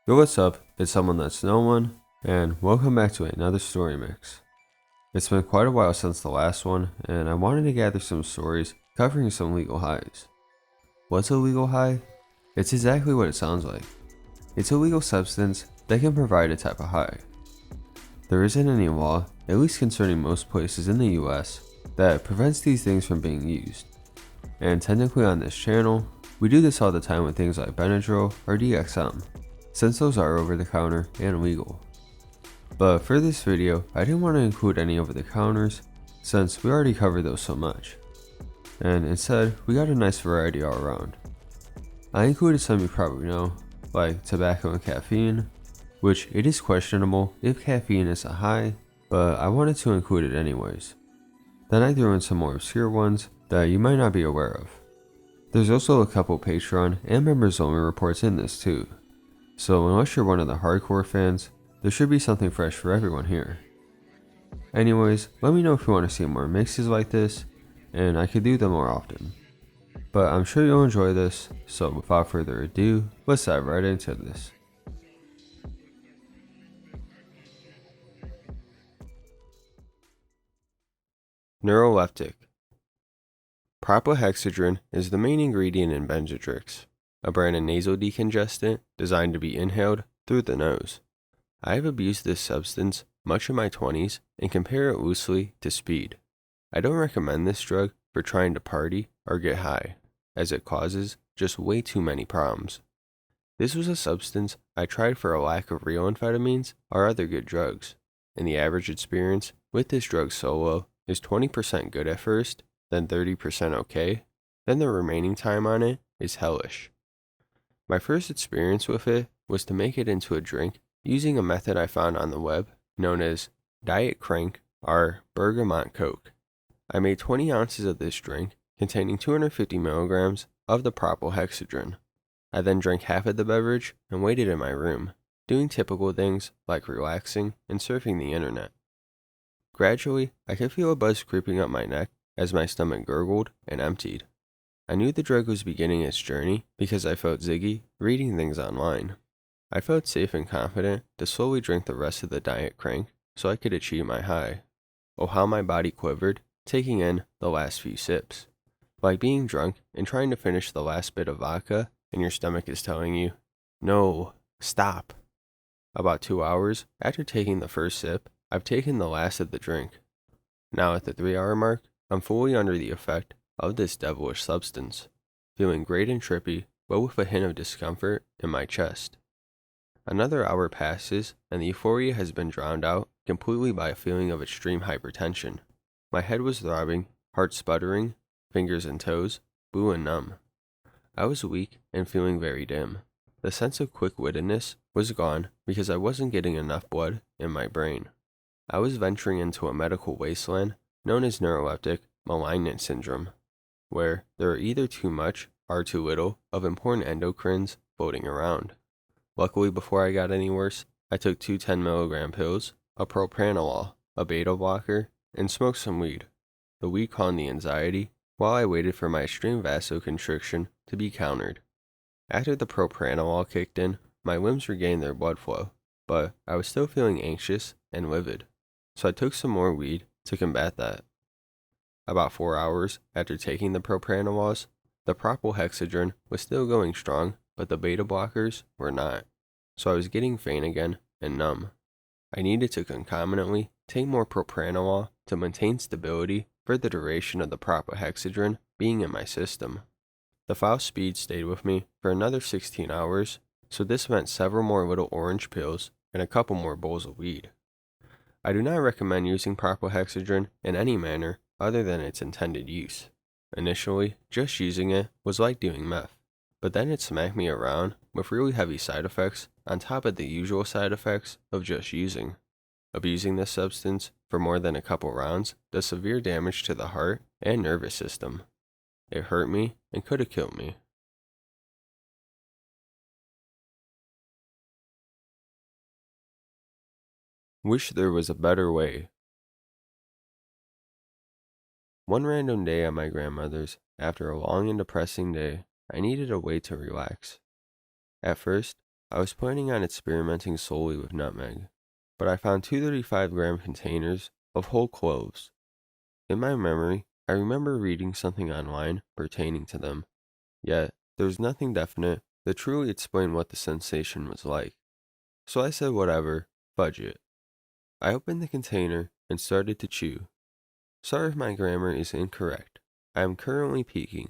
Yo, what's up? It's someone that's no one, and welcome back to another story mix. It's been quite a while since the last one, and I wanted to gather some stories covering some legal highs. What's a legal high? It's exactly what it sounds like. It's a legal substance that can provide a type of high. There isn't any law, at least concerning most places in the US, that prevents these things from being used. And technically on this channel, we do this all the time with things like Benadryl or DXM, since those are over the counter and legal. But for this video, I didn't want to include any over the counters since we already covered those so much. And instead, we got a nice variety all around. I included some you probably know, like tobacco and caffeine, which it is questionable if caffeine is a high, but I wanted to include it anyways. Then I threw in some more obscure ones that you might not be aware of. There's also a couple Patreon and members only reports in this too. So unless you're one of the hardcore fans, there should be something fresh for everyone here. Anyways, let me know if you want to see more mixes like this, and I could do them more often. But I'm sure you'll enjoy this, so without further ado, let's dive right into this. Neuroleptic. Propylhexedrine is the main ingredient in Benzatrix, a brand of nasal decongestant designed to be inhaled through the nose. I have abused this substance much in my 20s and compare it loosely to speed. I don't recommend this drug for trying to party or get high, as it causes just way too many problems. This was a substance I tried for a lack of real amphetamines or other good drugs, and the average experience with this drug solo is 20% good at first, then 30% okay, then the remaining time on it is hellish. My first experience with it was to make it into a drink using a method I found on the web known as Diet Crank or Bergamot Coke. I made 20 ounces of this drink containing 250 milligrams of the propylhexedrine. I then drank half of the beverage and waited in my room, doing typical things like relaxing and surfing the internet. Gradually, I could feel a buzz creeping up my neck as my stomach gurgled and emptied. I knew the drug was beginning its journey because I felt ziggy reading things online. I felt safe and confident to slowly drink the rest of the Diet Crank so I could achieve my high. Oh, how my body quivered, taking in the last few sips. Like being drunk and trying to finish the last bit of vodka and your stomach is telling you, no, stop. About 2 hours after taking the first sip, I've taken the last of the drink. Now at the 3-hour mark, I'm fully under the effect of this devilish substance, feeling great and trippy, but with a hint of discomfort in my chest. Another hour passes, and the euphoria has been drowned out completely by a feeling of extreme hypertension. My head was throbbing, heart sputtering, fingers and toes blue and numb. I was weak and feeling very dim. The sense of quick-wittedness was gone because I wasn't getting enough blood in my brain. I was venturing into a medical wasteland known as neuroleptic malignant syndrome, where there are either too much or too little of important endocrines floating around. Luckily, before I got any worse, I took 2 10-milligram pills, a Propranolol, a beta blocker, and smoked some weed. The weed calmed the anxiety while I waited for my extreme vasoconstriction to be countered. After the Propranolol kicked in, my limbs regained their blood flow, but I was still feeling anxious and livid, so I took some more weed to combat that. About 4 hours after taking the Propranolols, the propylhexedrine was still going strong, but the beta blockers were not, so I was getting faint again and numb. I needed to concomitantly take more Propranolol to maintain stability for the duration of the propylhexedrine being in my system. The foul speed stayed with me for another 16 hours, so this meant several more little orange pills and a couple more bowls of weed. I do not recommend using propylhexedrine in any manner other than its intended use. Initially, just using it was like doing meth, but then it smacked me around with really heavy side effects on top of the usual side effects of just using. Abusing this substance for more than a couple rounds does severe damage to the heart and nervous system. It hurt me and could have killed me. Wish there was a better way. One random day at my grandmother's, after a long and depressing day, I needed a way to relax. At first, I was planning on experimenting solely with nutmeg, but I found 235-gram containers of whole cloves. In my memory, I remember reading something online pertaining to them, yet there was nothing definite that truly explained what the sensation was like. So I said whatever, fudge it. I opened the container and started to chew. Sorry if my grammar is incorrect. I am currently peaking.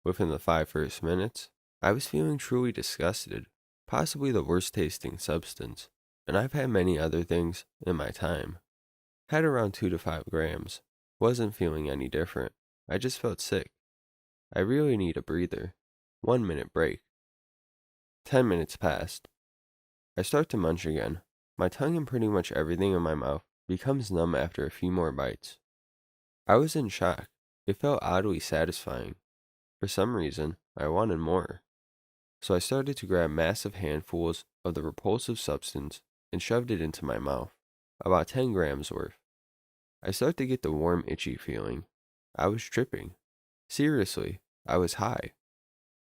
Within the 5 first minutes, I was feeling truly disgusted, possibly the worst tasting substance, and I've had many other things in my time. Had around 2 to 5 grams. Wasn't feeling any different. I just felt sick. I really need a breather. 1 minute break. 10 minutes passed. I start to munch again. My tongue and pretty much everything in my mouth becomes numb after a few more bites. I was in shock. It felt oddly satisfying. For some reason, I wanted more. So I started to grab massive handfuls of the repulsive substance and shoved it into my mouth, about 10 grams worth. I started to get the warm, itchy feeling. I was tripping. Seriously, I was high.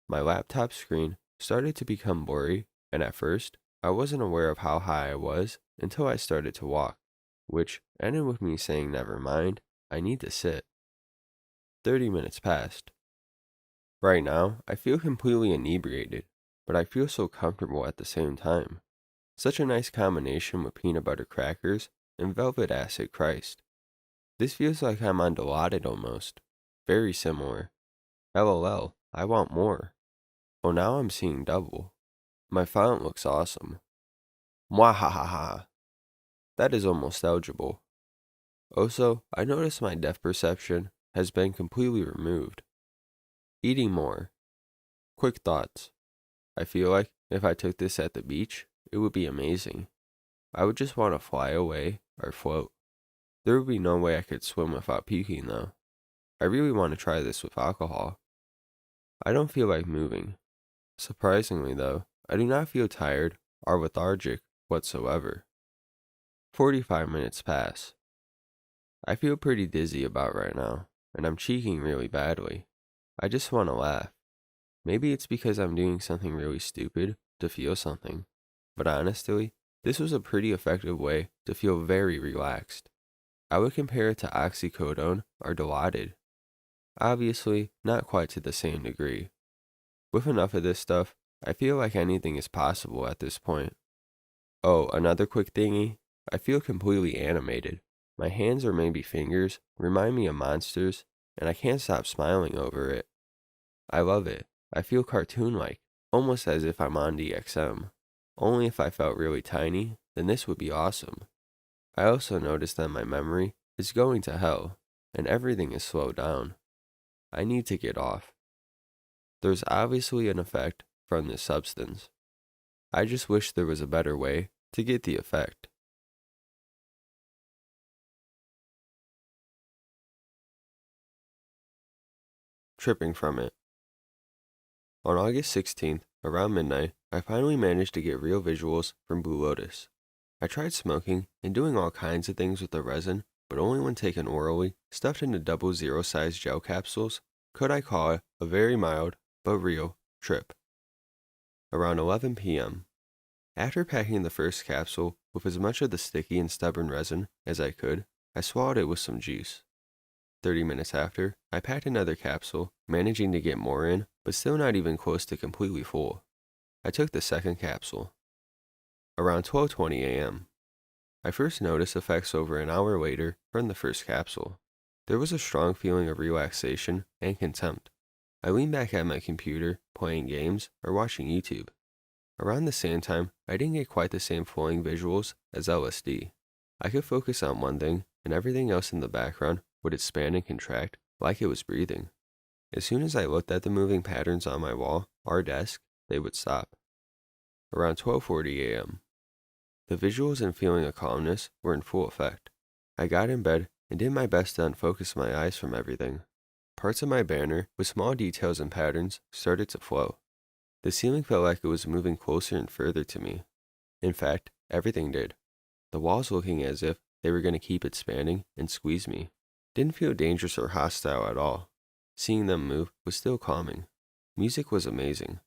My laptop screen started to become blurry, and at first, I wasn't aware of how high I was until I started to walk, which ended with me saying, never mind, I need to sit. 30 minutes passed. Right now, I feel completely inebriated, but I feel so comfortable at the same time. Such a nice combination with peanut butter crackers and velvet acid Christ. This feels like I'm on Dilaudid almost. Very similar. LOL, I want more. Oh, now I'm seeing double. My font looks awesome. Mwahahaha. That is almost eligible. Also, I notice my depth perception has been completely removed. Eating more. Quick thoughts. I feel like if I took this at the beach, it would be amazing. I would just want to fly away or float. There would be no way I could swim without puking though. I really want to try this with alcohol. I don't feel like moving. Surprisingly though, I do not feel tired or lethargic whatsoever. 45 minutes pass. I feel pretty dizzy about right now, and I'm cheeking really badly. I just want to laugh. Maybe it's because I'm doing something really stupid to feel something, but honestly, this was a pretty effective way to feel very relaxed. I would compare it to oxycodone or Dilaudid. Obviously, not quite to the same degree. With enough of this stuff, I feel like anything is possible at this point. Oh, another quick thingy. I feel completely animated. My hands or maybe fingers remind me of monsters, and I can't stop smiling over it. I love it. I feel cartoon-like, almost as if I'm on DXM. Only if I felt really tiny, then this would be awesome. I also noticed that my memory is going to hell, and everything is slowed down. I need to get off. There's obviously an effect from this substance. I just wish there was a better way to get the effect. Tripping from it. On August 16th, around midnight, I finally managed to get real visuals from Blue Lotus. I tried smoking and doing all kinds of things with the resin, but only when taken orally, stuffed into double zero-size gel capsules, could I call it a very mild, but real, trip. Around 11 p.m. After packing the first capsule with as much of the sticky and stubborn resin as I could, I swallowed it with some juice. 30 minutes after, I packed another capsule, managing to get more in, but still not even close to completely full. I took the second capsule. Around 12:20 a.m. I first noticed effects over an hour later from the first capsule. There was a strong feeling of relaxation and contempt. I leaned back at my computer, playing games or watching YouTube. Around the same time, I didn't get quite the same flowing visuals as LSD. I could focus on one thing, and everything else in the background would expand and contract like it was breathing. As soon as I looked at the moving patterns on my wall or desk, they would stop. Around 12:40 a.m. The visuals and feeling of calmness were in full effect. I got in bed and did my best to unfocus my eyes from everything. Parts of my banner with small details and patterns started to flow. The ceiling felt like it was moving closer and further to me. In fact, everything did. The walls looking as if they were going to keep expanding and squeeze me. Didn't feel dangerous or hostile at all. Seeing them move was still calming. Music was amazing.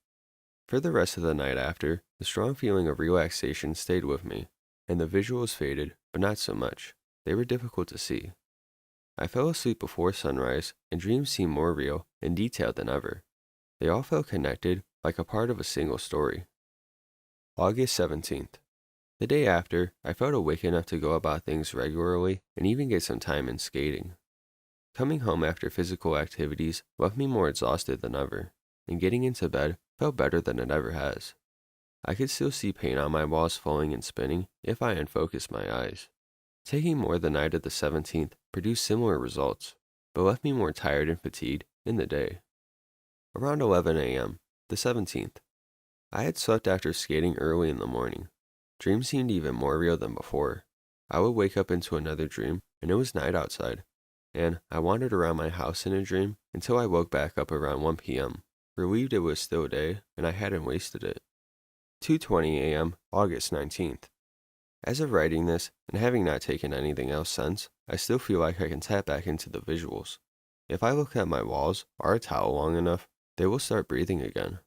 For the rest of the night after, the strong feeling of relaxation stayed with me, and the visuals faded, but not so much. They were difficult to see. I fell asleep before sunrise, and dreams seemed more real and detailed than ever. They all felt connected, like a part of a single story. August 17th. The day after, I felt awake enough to go about things regularly and even get some time in skating. Coming home after physical activities left me more exhausted than ever, and getting into bed felt better than it ever has. I could still see paint on my walls flowing and spinning if I unfocused my eyes. Taking more the night of the 17th produced similar results, but left me more tired and fatigued in the day. Around 11 a.m., the 17th. I had slept after skating early in the morning. Dreams seemed even more real than before. I would wake up into another dream, and it was night outside, and I wandered around my house in a dream until I woke back up around 1 p.m., relieved it was still day and I hadn't wasted it. 2:20 a.m., August 19th. As of writing this, and having not taken anything else since, I still feel like I can tap back into the visuals. If I look at my walls or a towel long enough, they will start breathing again.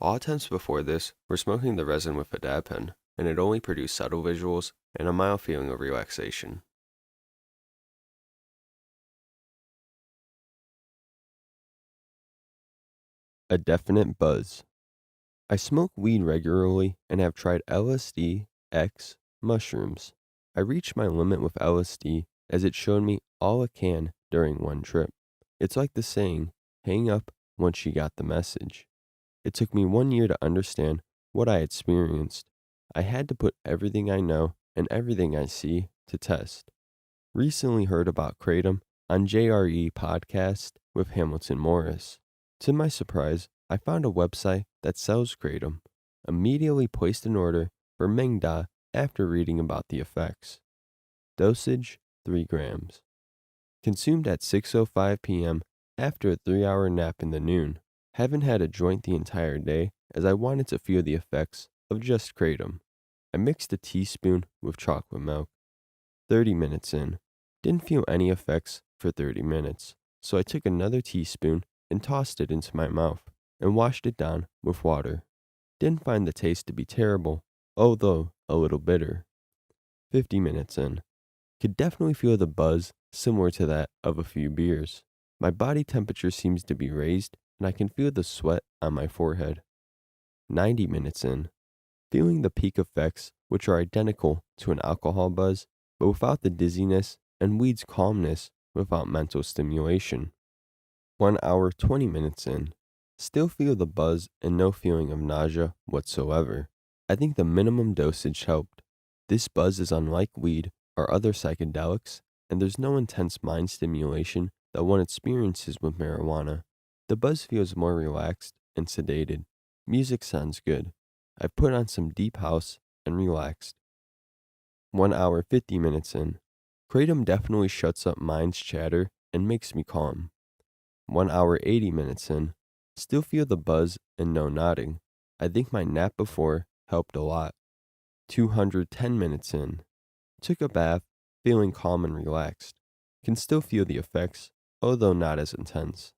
All attempts before this were smoking the resin with a dab pen, and it only produced subtle visuals and a mild feeling of relaxation. A definite buzz. I smoke weed regularly and have tried LSD, X, mushrooms. I reached my limit with LSD as it showed me all it can during one trip. It's like the saying, hang up once you got the message. It took me 1 year to understand what I experienced. I had to put everything I know and everything I see to test. Recently heard about Kratom on JRE podcast with Hamilton Morris. To my surprise, I found a website that sells Kratom. Immediately placed an order for Mengda after reading about the effects. Dosage 3 grams. Consumed at 6:05 p.m. after a 3-hour nap in the noon. Haven't had a joint the entire day as I wanted to feel the effects of just Kratom. I mixed a teaspoon with chocolate milk. 30 minutes in. Didn't feel any effects for 30 minutes, so I took another teaspoon and tossed it into my mouth and washed it down with water. Didn't find the taste to be terrible, although a little bitter. 50 minutes in. Could definitely feel the buzz similar to that of a few beers. My body temperature seems to be raised and I can feel the sweat on my forehead. 90 minutes in. Feeling the peak effects, which are identical to an alcohol buzz, but without the dizziness and weed's calmness without mental stimulation. 1 hour, 20 minutes in. Still feel the buzz and no feeling of nausea whatsoever. I think the minimum dosage helped. This buzz is unlike weed or other psychedelics, and there's no intense mind stimulation that one experiences with marijuana. The buzz feels more relaxed and sedated. Music sounds good. I put on some deep house and relaxed. 1 hour, 50 minutes in. Kratom definitely shuts up mind's chatter and makes me calm. 1 hour, 80 minutes in. Still feel the buzz and no nodding. I think my nap before helped a lot. 210 minutes in. Took a bath, feeling calm and relaxed. Can still feel the effects, although not as intense.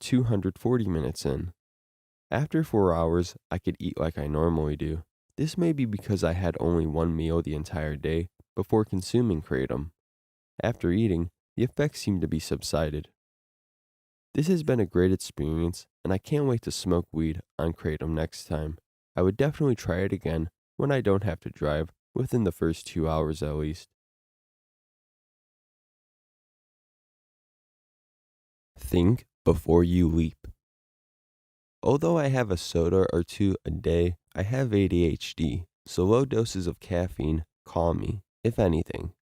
240 minutes in. After 4 hours, I could eat like I normally do. This may be because I had only one meal the entire day before consuming Kratom. After eating, the effects seem to be subsided. This has been a great experience, and I can't wait to smoke weed on Kratom next time. I would definitely try it again when I don't have to drive within the first 2 hours at least. Think before you leap. Although I have a soda or two a day, I have ADHD, so low doses of caffeine calm me, if anything.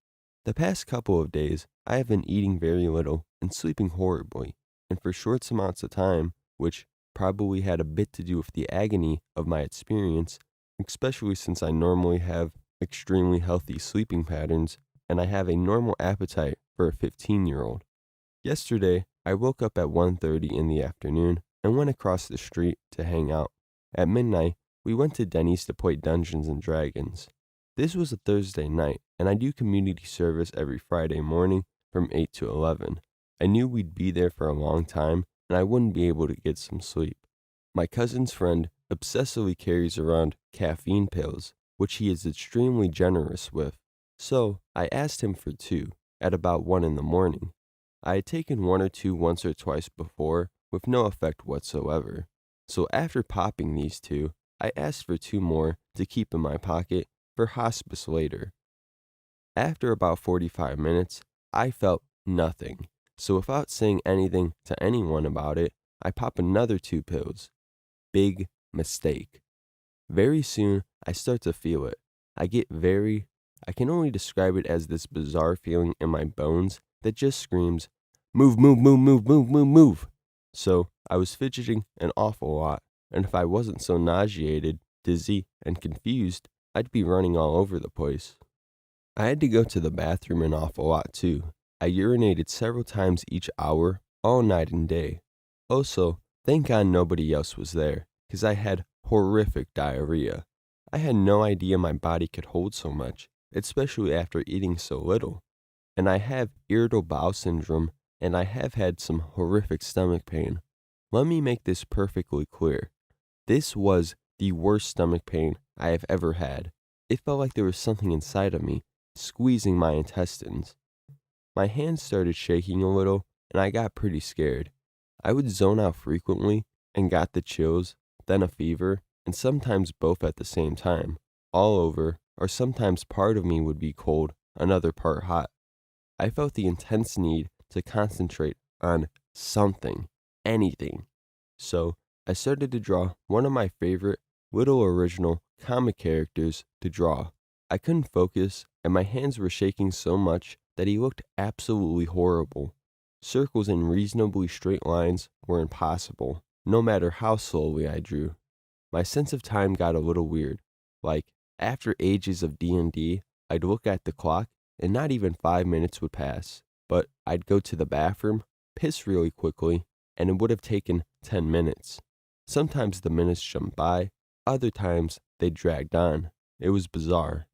The past couple of days, I have been eating very little and sleeping horribly, and for short amounts of time, which probably had a bit to do with the agony of my experience, especially since I normally have extremely healthy sleeping patterns, and I have a normal appetite for a 15-year-old. Yesterday, I woke up at 1:30 in the afternoon and went across the street to hang out. At midnight, we went to Denny's to play Dungeons and Dragons. This was a Thursday night, and I do community service every Friday morning from 8 to 11. I knew we'd be there for a long time, and I wouldn't be able to get some sleep. My cousin's friend obsessively carries around caffeine pills, which he is extremely generous with. So I asked him for 2 at about 1 in the morning. I had taken 1 or 2 once or twice before with no effect whatsoever. So after popping these 2, I asked for 2 more to keep in my pocket for hospice later. After about 45 minutes, I felt nothing. So without saying anything to anyone about it, I pop another 2 pills. Big mistake. Very soon, I start to feel it. I can only describe it as this bizarre feeling in my bones that just screams, move, move, move, move, move, move, move. So I was fidgeting an awful lot, and if I wasn't so nauseated, dizzy, and confused, I'd be running all over the place. I had to go to the bathroom an awful lot too. I urinated several times each hour, all night and day. Also, thank God nobody else was there, because I had horrific diarrhea. I had no idea my body could hold so much, especially after eating so little. And I have irritable bowel syndrome, and I have had some horrific stomach pain. Let me make this perfectly clear. This was the worst stomach pain I have ever had. It felt like there was something inside of me, squeezing my intestines. My hands started shaking a little, and I got pretty scared. I would zone out frequently and got the chills, then a fever, and sometimes both at the same time, all over, or sometimes part of me would be cold, another part hot. I felt the intense need to concentrate on something, anything. So I started to draw one of my favorite little original comic characters to draw. I couldn't focus, and my hands were shaking so much that he looked absolutely horrible. Circles in reasonably straight lines were impossible, no matter how slowly I drew. My sense of time got a little weird. Like, after ages of D&D, I'd look at the clock, and not even 5 minutes would pass. But I'd go to the bathroom, piss really quickly, and it would have taken 10 minutes. Sometimes the minutes jumped by, other times they dragged on. It was bizarre.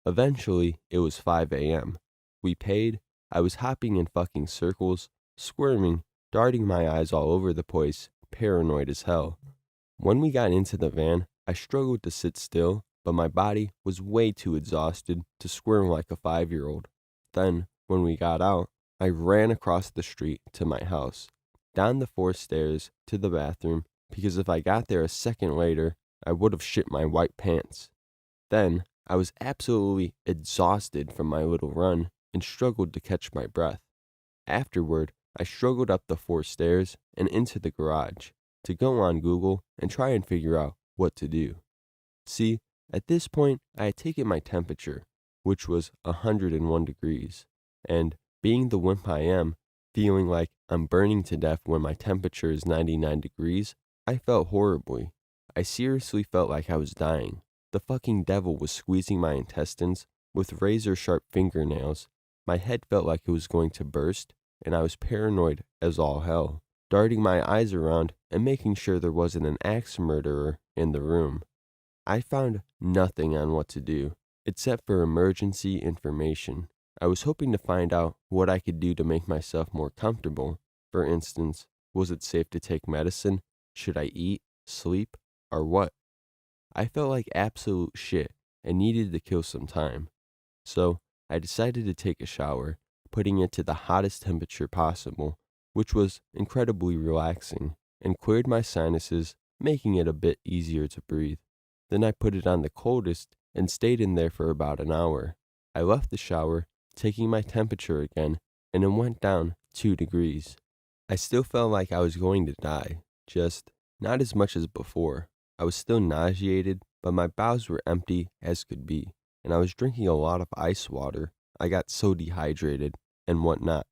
Eventually, it was 5 a.m. We paid. I was hopping in fucking circles, squirming, darting my eyes all over the place, paranoid as hell. When we got into the van, I struggled to sit still, but my body was way too exhausted to squirm like a 5-year-old. Then, when we got out, I ran across the street to my house, down the 4 stairs to the bathroom, because if I got there a second later, I would have shit my white pants. Then, I was absolutely exhausted from my little run and struggled to catch my breath. Afterward, I struggled up the 4 stairs and into the garage to go on Google and try and figure out what to do. See, at this point, I had taken my temperature, which was 101 degrees, and being the wimp I am, feeling like I'm burning to death when my temperature is 99 degrees, I felt horribly. I seriously felt like I was dying. The fucking devil was squeezing my intestines with razor-sharp fingernails. My head felt like it was going to burst, and I was paranoid as all hell, darting my eyes around and making sure there wasn't an axe murderer in the room. I found nothing on what to do, except for emergency information. I was hoping to find out what I could do to make myself more comfortable. For instance, was it safe to take medicine? Should I eat, sleep, or what? I felt like absolute shit and needed to kill some time. So I decided to take a shower, putting it to the hottest temperature possible, which was incredibly relaxing, and cleared my sinuses, making it a bit easier to breathe. Then I put it on the coldest and stayed in there for about an hour. I left the shower, taking my temperature again, and it went down 2 degrees. I still felt like I was going to die, just not as much as before. I was still nauseated, but my bowels were empty as could be, and I was drinking a lot of ice water. I got so dehydrated and whatnot.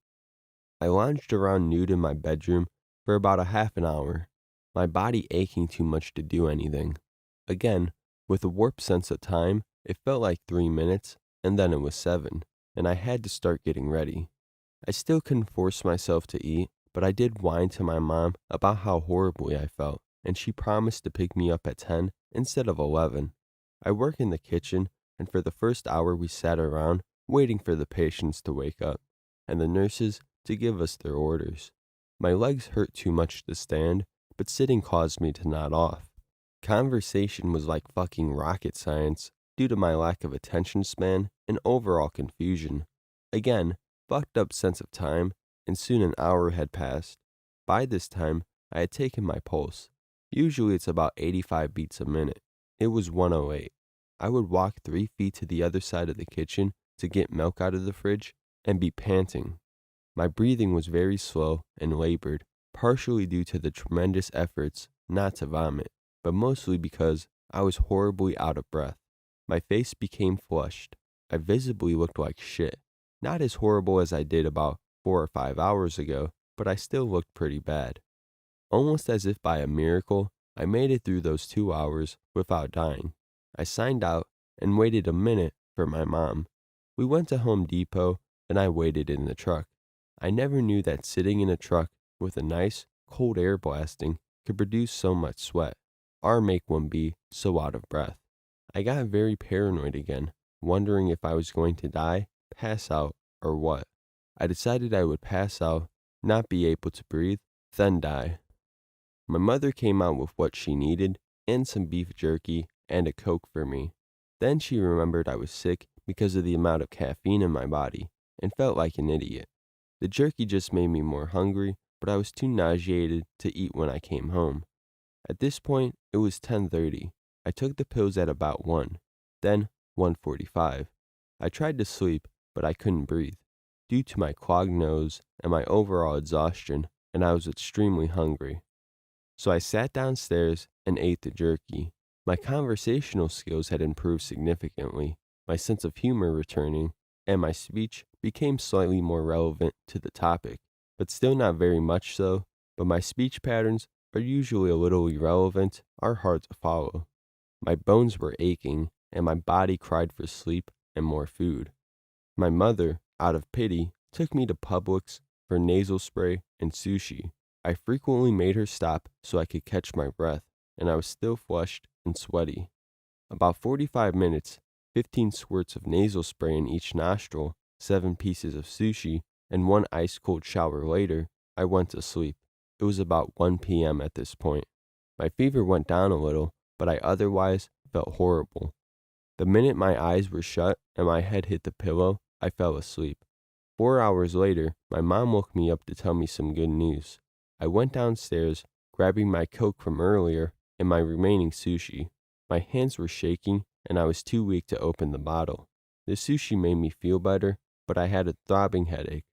I lounged around nude in my bedroom for about a half an hour, my body aching too much to do anything. Again, with a warped sense of time, it felt like 3 minutes, and then it was 7, and I had to start getting ready. I still couldn't force myself to eat, but I did whine to my mom about how horribly I felt, and she promised to pick me up at 10 instead of 11. I work in the kitchen, and for the first hour we sat around waiting for the patients to wake up, and the nurses to give us their orders. My legs hurt too much to stand, but sitting caused me to nod off. Conversation was like fucking rocket science due to my lack of attention span and overall confusion. Again, fucked up sense of time, and soon an hour had passed. By this time, I had taken my pulse. Usually it's about 85 beats a minute. It was 108. I would walk 3 feet to the other side of the kitchen to get milk out of the fridge and be panting. My breathing was very slow and labored, partially due to the tremendous efforts not to vomit, but mostly because I was horribly out of breath. My face became flushed. I visibly looked like shit. Not as horrible as I did about 4 or 5 hours ago, but I still looked pretty bad. Almost as if by a miracle, I made it through those 2 hours without dying. I signed out and waited a minute for my mom. We went to Home Depot and I waited in the truck. I never knew that sitting in a truck with a nice, cold air blasting could produce so much sweat, or make one be so out of breath. I got very paranoid again, wondering if I was going to die, pass out, or what. I decided I would pass out, not be able to breathe, then die. My mother came out with what she needed, and some beef jerky, and a Coke for me. Then she remembered I was sick because of the amount of caffeine in my body, and felt like an idiot. The jerky just made me more hungry, but I was too nauseated to eat when I came home. At this point, it was 10:30. I took the pills at about 1, then 1:45. I tried to sleep, but I couldn't breathe, due to my clogged nose and my overall exhaustion, and I was extremely hungry. So I sat downstairs and ate the jerky. My conversational skills had improved significantly, my sense of humor returning, and my speech became slightly more relevant to the topic, but still not very much so. But my speech patterns are usually a little irrelevant, are hard to follow. My bones were aching, and my body cried for sleep and more food. My mother, out of pity, took me to Publix for nasal spray and sushi. I frequently made her stop so I could catch my breath, and I was still flushed and sweaty. About 45 minutes, 15 squirts of nasal spray in each nostril, 7 pieces of sushi, and 1 ice-cold shower later, I went to sleep. It was about 1 p.m. at this point. My fever went down a little, but I otherwise felt horrible. The minute my eyes were shut and my head hit the pillow, I fell asleep. 4 hours later, my mom woke me up to tell me some good news. I went downstairs, grabbing my Coke from earlier and my remaining sushi. My hands were shaking, and I was too weak to open the bottle. The sushi made me feel better, but I had a throbbing headache.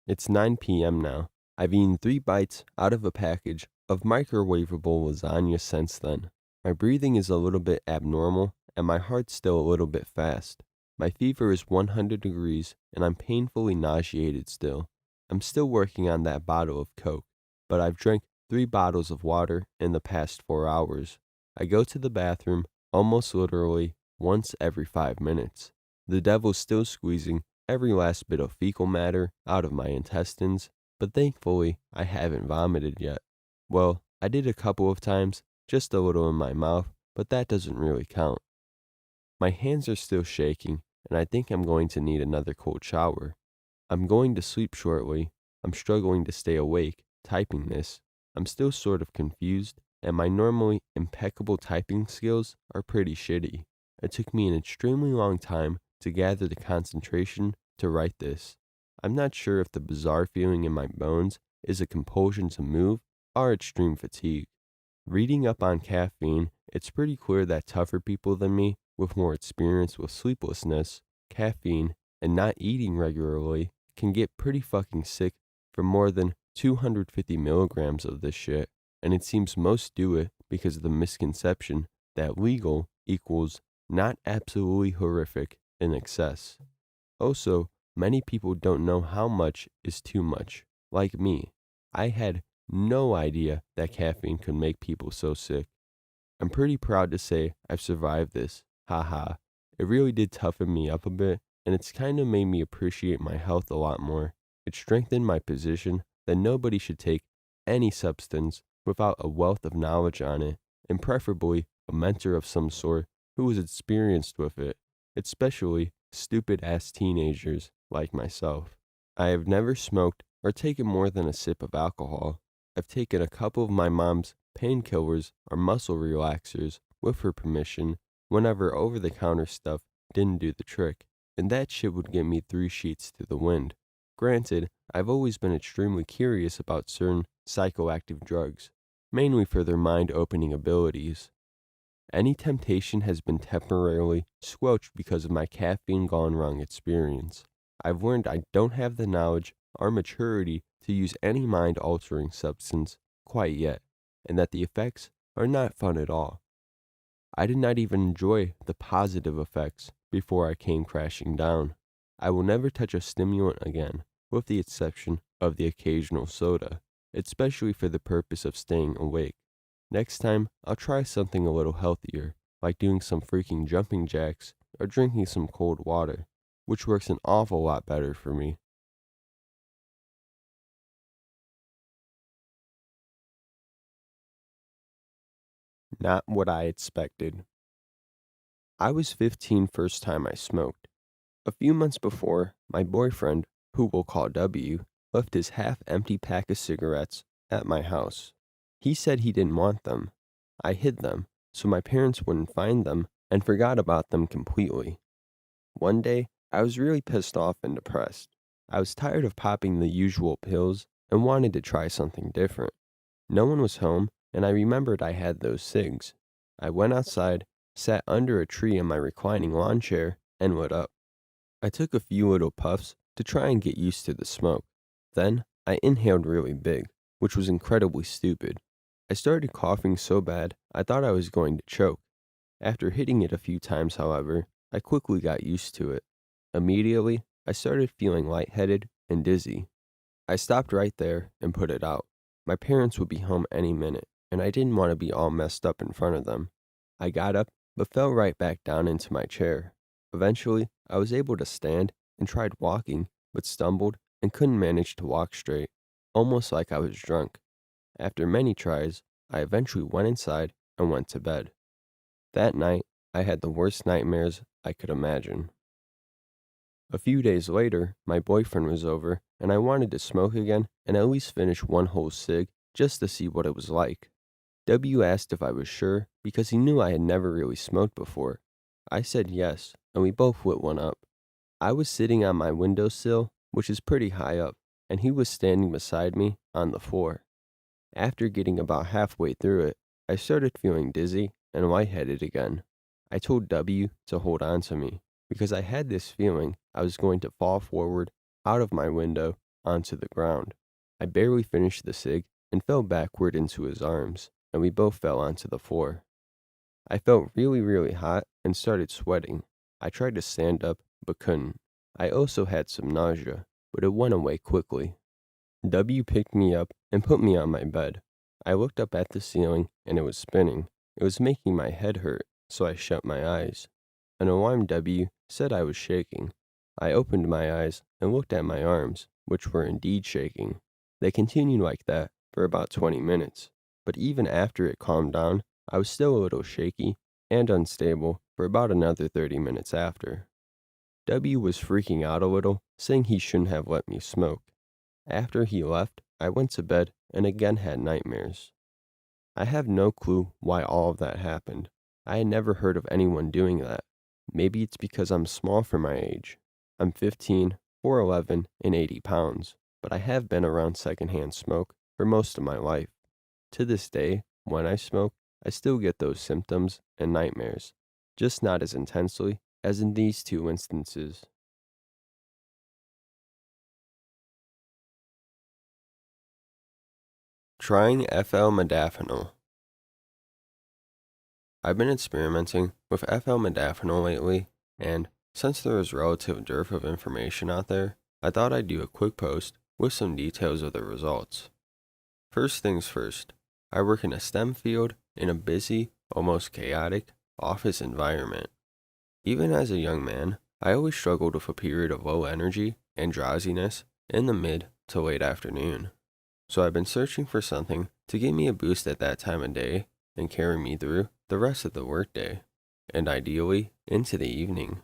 It's 9 p.m. now. I've eaten 3 bites out of a package of microwavable lasagna since then. My breathing is a little bit abnormal, and my heart's still a little bit fast. My fever is 100 degrees, and I'm painfully nauseated still. I'm still working on that bottle of Coke, but I've drank 3 bottles of water in the past 4 hours. I go to the bathroom almost literally once every 5 minutes. The devil's still squeezing every last bit of fecal matter out of my intestines, but thankfully I haven't vomited yet. Well, I did a couple of times, just a little in my mouth, but that doesn't really count. My hands are still shaking, and I think I'm going to need another cold shower. I'm going to sleep shortly. I'm struggling to stay awake, typing this. I'm still sort of confused, and my normally impeccable typing skills are pretty shitty. It took me an extremely long time to gather the concentration to write this. I'm not sure if the bizarre feeling in my bones is a compulsion to move or extreme fatigue. Reading up on caffeine, it's pretty clear that tougher people than me, with more experience with sleeplessness, caffeine, and not eating regularly, can get pretty fucking sick from more than 250 milligrams of this shit, and it seems most do it because of the misconception that legal equals not absolutely horrific in excess. Also, many people don't know how much is too much. Like me, I had no idea that caffeine could make people so sick. I'm pretty proud to say I've survived this. Haha. It really did toughen me up a bit, and it's kind of made me appreciate my health a lot more. It strengthened my position that nobody should take any substance without a wealth of knowledge on it, and preferably a mentor of some sort who was experienced with it, especially stupid-ass teenagers like myself. I have never smoked or taken more than a sip of alcohol. I've taken a couple of my mom's painkillers or muscle relaxers with her permission whenever over-the-counter stuff didn't do the trick, and that shit would get me 3 sheets to the wind. Granted, I've always been extremely curious about certain psychoactive drugs, mainly for their mind-opening abilities. Any temptation has been temporarily squelched because of my caffeine gone wrong experience. I've learned I don't have the knowledge or maturity to use any mind-altering substance quite yet, and that the effects are not fun at all. I did not even enjoy the positive effects before I came crashing down. I will never touch a stimulant again, with the exception of the occasional soda, especially for the purpose of staying awake. Next time, I'll try something a little healthier, like doing some freaking jumping jacks or drinking some cold water, which works an awful lot better for me. Not what I expected. I was 15 first time I smoked. A few months before, my boyfriend, who we'll call W, left his half-empty pack of cigarettes at my house. He said he didn't want them. I hid them, so my parents wouldn't find them, and forgot about them completely. One day, I was really pissed off and depressed. I was tired of popping the usual pills and wanted to try something different. No one was home, and I remembered I had those cigs. I went outside, sat under a tree in my reclining lawn chair, and lit up. I took a few little puffs to try and get used to the smoke. Then, I inhaled really big, which was incredibly stupid. I started coughing so bad I thought I was going to choke. After hitting it a few times, however, I quickly got used to it. Immediately, I started feeling lightheaded and dizzy. I stopped right there and put it out. My parents would be home any minute, and I didn't want to be all messed up in front of them. I got up, but fell right back down into my chair. Eventually, I was able to stand and tried walking, but stumbled and couldn't manage to walk straight, almost like I was drunk. After many tries, I eventually went inside and went to bed. That night, I had the worst nightmares I could imagine. A few days later, my boyfriend was over, and I wanted to smoke again and at least finish one whole cig just to see what it was like. W asked if I was sure because he knew I had never really smoked before. I said yes, and we both lit one up. I was sitting on my windowsill, which is pretty high up, and he was standing beside me on the floor. After getting about halfway through it, I started feeling dizzy and lightheaded again. I told W to hold on to me, because I had this feeling I was going to fall forward out of my window onto the ground. I barely finished the cig and fell backward into his arms, and we both fell onto the floor. I felt really hot and started sweating. I tried to stand up, but couldn't. I also had some nausea, but it went away quickly. W picked me up and put me on my bed. I looked up at the ceiling, and it was spinning. It was making my head hurt, so I shut my eyes. An alarmed W said I was shaking. I opened my eyes and looked at my arms, which were indeed shaking. They continued like that for about 20 minutes, but even after it calmed down, I was still a little shaky and unstable for about another 30 minutes after. W was freaking out a little, saying he shouldn't have let me smoke. After he left, I went to bed and again had nightmares. I have no clue why all of that happened. I had never heard of anyone doing that. Maybe it's because I'm small for my age. I'm 15, 4'11", and 80 pounds, but I have been around secondhand smoke for most of my life. To this day, when I smoke, I still get those symptoms and nightmares, just not as intensely as in these two instances. Trying Flmodafinil. I've been experimenting with Flmodafinil lately, and since there is relative dearth of information out there, I thought I'd do a quick post with some details of the results. First things first, I work in a STEM field in a busy, almost chaotic, office environment. Even as a young man, I always struggled with a period of low energy and drowsiness in the mid to late afternoon. So I've been searching for something to give me a boost at that time of day and carry me through the rest of the workday, and ideally into the evening.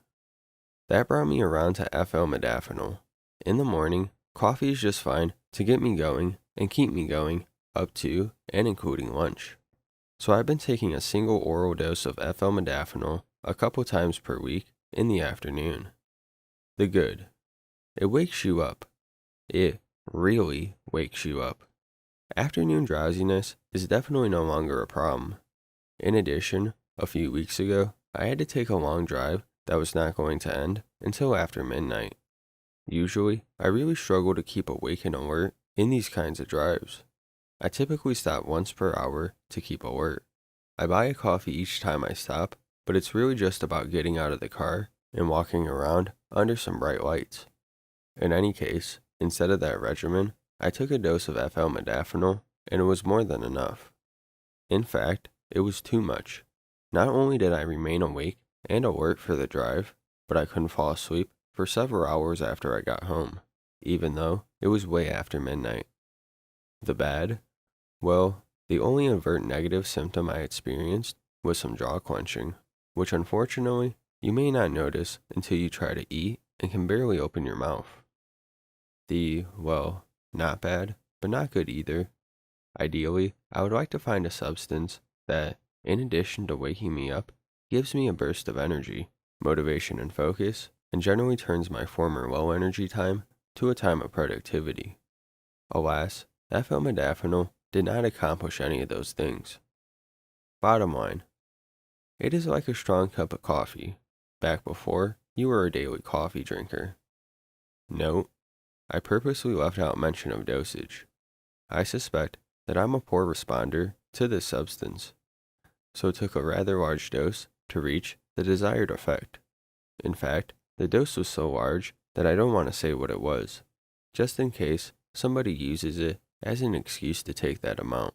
That brought me around to Flmodafinil. In the morning, coffee is just fine to get me going and keep me going up to and including lunch. So I've been taking a single oral dose of Flmodafinil a couple times per week in the afternoon. The good. It wakes you up. It really wakes you up. Afternoon drowsiness is definitely no longer a problem. In addition, a few weeks ago, I had to take a long drive that was not going to end until after midnight. Usually, I really struggle to keep awake and alert in these kinds of drives. I typically stop once per hour to keep alert. I buy a coffee each time I stop, but it's really just about getting out of the car and walking around under some bright lights. In any case, instead of that regimen, I took a dose of Flmodafinil, and it was more than enough. In fact, it was too much. Not only did I remain awake and alert for the drive, but I couldn't fall asleep for several hours after I got home, even though it was way after midnight. The bad? Well, the only overt negative symptom I experienced was some jaw clenching, which unfortunately you may not notice until you try to eat and can barely open your mouth. Well, not bad, but not good either. Ideally, I would like to find a substance that, in addition to waking me up, gives me a burst of energy, motivation and focus, and generally turns my former low energy time to a time of productivity. Alas, Flmodafinil did not accomplish any of those things. Bottom line, it is like a strong cup of coffee, back before you were a daily coffee drinker. Note, I purposely left out mention of dosage. I suspect that I'm a poor responder to this substance, so took a rather large dose to reach the desired effect. In fact, the dose was so large that I don't want to say what it was, just in case somebody uses it as an excuse to take that amount.